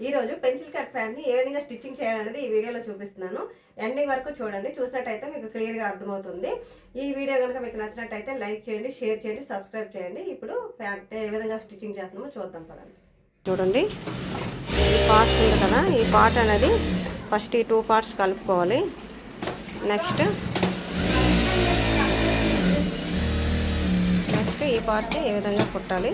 ఈరోజు pencil cut ప్యాంట్ని ఏ విధంగా stitching చేయాలనేది ఈ వీడియోలో చూపిస్తున్నాను. ఎండింగ్ వరకు చూడండి. చూసినట్టయితే మీకు క్లియర్గా అర్థమవుతుంది. ఈ వీడియో కనుక మీకు నచ్చినట్టయితే లైక్ చేయండి, షేర్ చేయండి, సబ్స్క్రైబ్ చేయండి. ఇప్పుడు ప్యాంట్ ఏ విధంగా స్టిచ్చింగ్ చేస్తున్నామో చూద్దాం పదండి. చూడండి, ఈ పార్ట్ ఉంది కదా, ఈ పార్ట్ అనేది ఫస్ట్ ఈ 2 పార్ట్స్ కలుపుకోవాలి. నెక్స్ట్ ఈ పార్ట్ని ఏ విధంగా కుట్టాలి.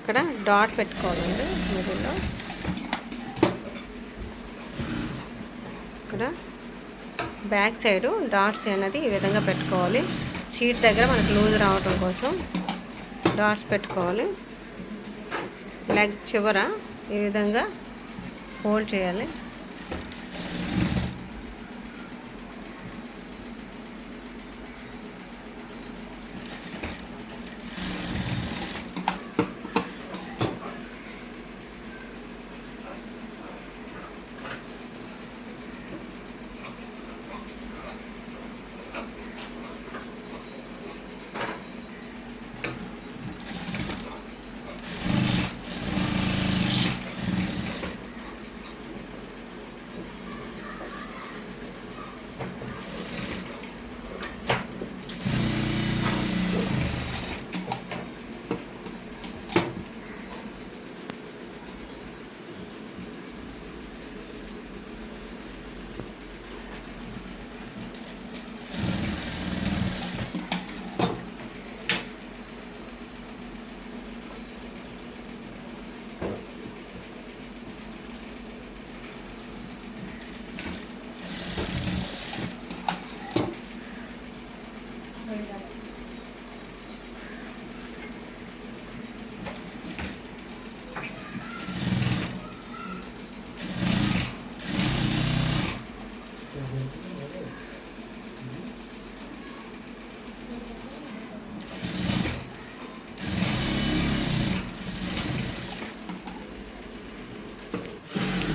ఇక్కడ డాట్ పెట్టుకోవాలండి మిడిల్లో. ఇక్కడ బ్యాక్ సైడ్ డాట్స్ అనేది ఈ విధంగా పెట్టుకోవాలి. సీట్ దగ్గర మనకు లూజ్ రావడం కోసం డాట్స్ పెట్టుకోవాలి. లెగ్ చివర ఈ విధంగా ఫోల్డ్ చేయాలి.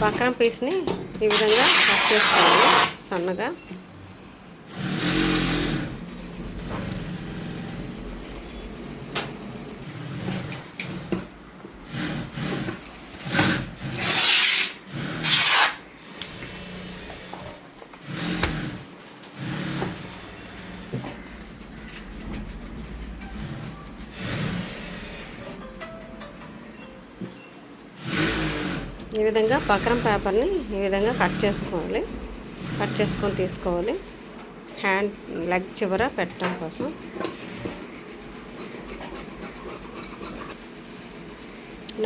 బక్రం పీస్ని ఈ విధంగా కట్ చేసుకోవాలి సన్నగా. ఈ విధంగా బక్రం పేపర్ని ఈ విధంగా కట్ చేసుకోవాలి. కట్ చేసుకొని తీసుకోవాలి. హ్యాండ్ లెగ్ చివర పెట్టడం కోసం.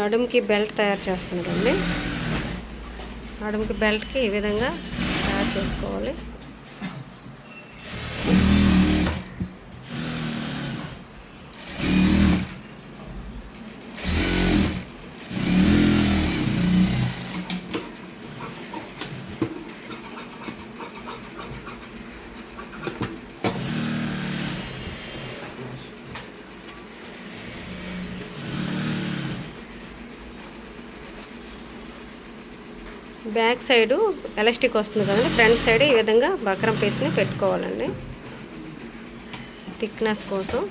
నడుముకి బెల్ట్ తయారు చేస్తున్నారండి. నడుముకి బెల్ట్కి ఈ విధంగా తయారు చేసుకోవాలి. బ్యాక్ సైడు ఎలాస్టిక్ వస్తుంది కదండి, ఫ్రంట్ సైడ్ ఈ విధంగా బక్రం పీస్ని పెట్టుకోవాలండి థిక్నెస్ కోసం.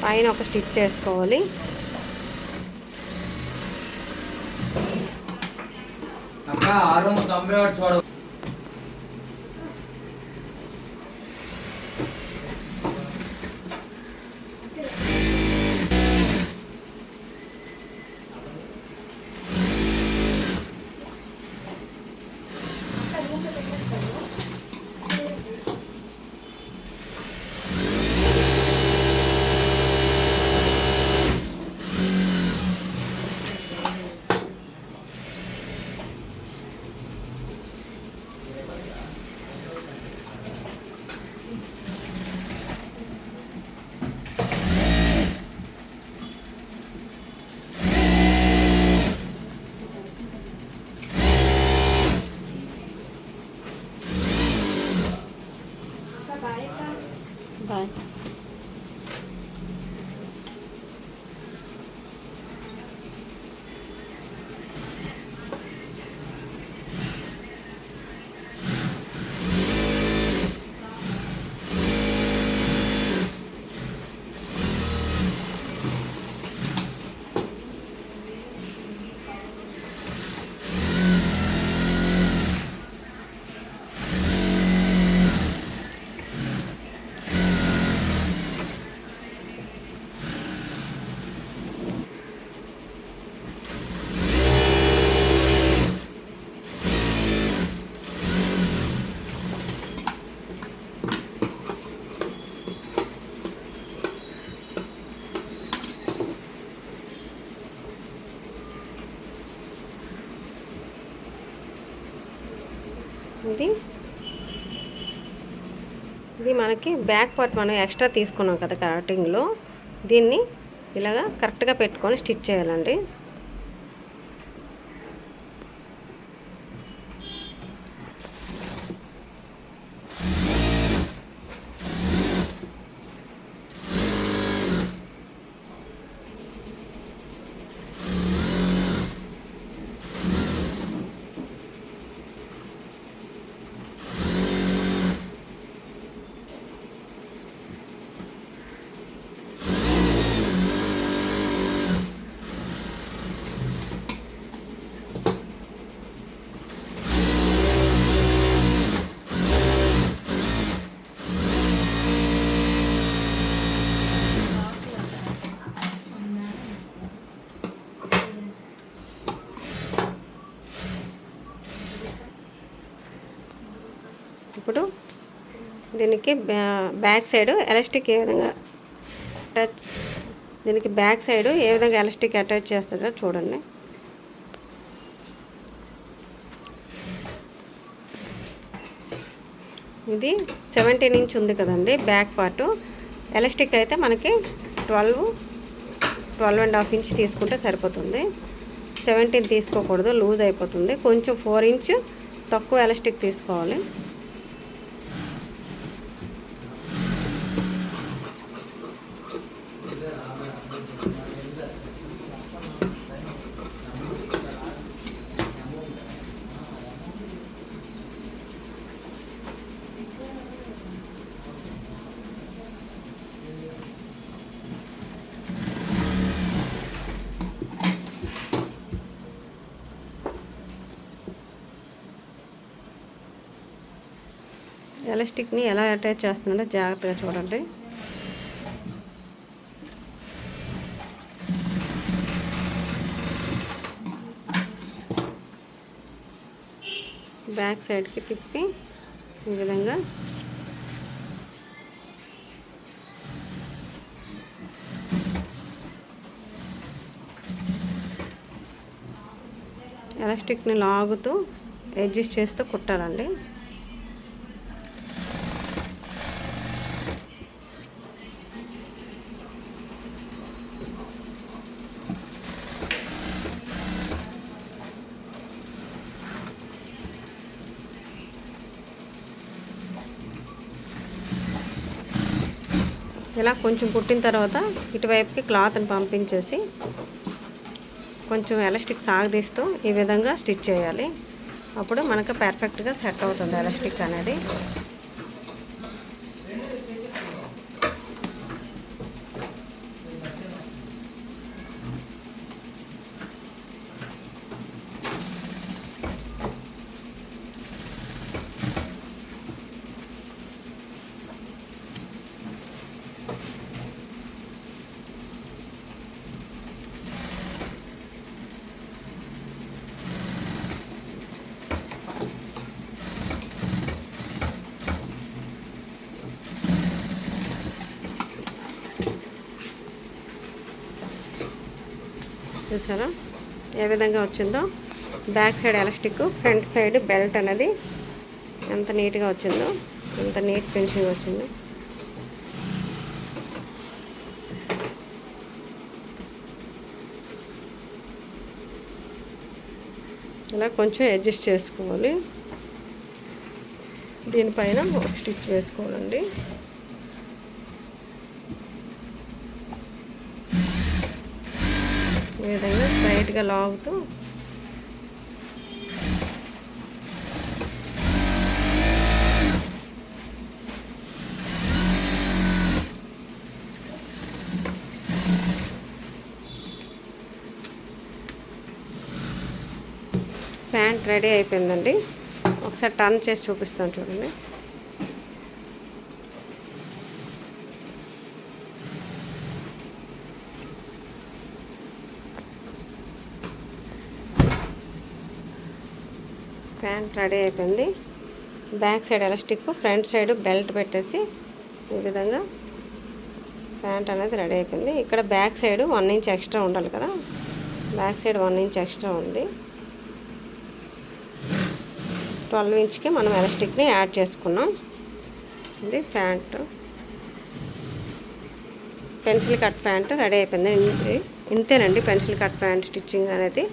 పైన ఒక స్టిచ్ చేసుకోవాలి. బాయ్. ఇది మనకి బ్యాక్ పార్ట్ మనం ఎక్స్ట్రా తీసుకున్నాం కదా కటింగ్లో, దీన్ని ఇలాగా కరెక్ట్గా పెట్టుకొని స్టిచ్ చేయాలండి. ఇప్పుడు దీనికి బ్యాక్ సైడ్ ఎలాస్టిక్ ఏ విధంగా అటాచ్ చేస్తారో చూడండి. ఇది 17 ఇంచ్ ఉంది కదండి బ్యాక్ పార్టు. ఎలాస్టిక్ అయితే మనకి 12.5 ఇంచ్ తీసుకుంటే సరిపోతుంది. 17 తీసుకోకూడదు, లూజ్ అయిపోతుంది. కొంచెం 4 ఇంచ్ తక్కువ ఎలాస్టిక్ తీసుకోవాలి. ఎలాస్టిక్ని ఎలా అటాచ్ చేస్తున్నాడో జాగ్రత్తగా చూడండి. బ్యాక్ సైడ్కి తిప్పి ఈ విధంగా ఎలాస్టిక్ని లాగుతూ అడ్జస్ట్ చేస్తూ కుట్టాలండి. ఇలా కొంచెం కుట్టిన తర్వాత ఇటువైపుకి క్లాత్ని పంపించేసి కొంచెం ఎలాస్టిక్ సాగదీస్తూ ఈ విధంగా స్టిచ్ చేయాలి. అప్పుడు మనకు పర్ఫెక్ట్గా సెట్ అవుతుంది ఎలాస్టిక్ అనేది. చూసారా ఏ విధంగా వచ్చిందో. Back side elastic, front side belt అనేది ఎంత నీట్గా వచ్చిందో, ఎంత నీట్ ఫినిషింగ్ వచ్చిందో. ఇలా కొంచెం అడ్జస్ట్ చేసుకోవాలి. దీనిపైన ఒక స్టిచ్ వేసుకోవాలండి. ఈ విధంగా స్ట్రైట్గా లాగుతూ ప్యాంట్ రెడీ అయిపోయిందండి. ఒకసారి టర్న్ చేసి చూపిస్తాను చూడండి. ప్యాంట్ రెడీ అయిపోయింది. Back side elastic, front side belt పెట్టేసి ఈ విధంగా ప్యాంట్ అనేది రెడీ అయిపోయింది. ఇక్కడ బ్యాక్ సైడ్ 1 ఇంచ్ ఎక్స్ట్రా ఉండాలి కదా, బ్యాక్ సైడ్ 1 ఇంచ్ ఎక్స్ట్రా ఉంది. 12 ఇంచ్కి మనం ఎలాస్టిక్ని యాడ్ చేసుకున్నాం. ఇది pant, pencil cut pant ready అయిపోయింది. ఇంతేనండి పెన్సిల్ కట్ ప్యాంట్ స్టిచ్చింగ్ అనేది.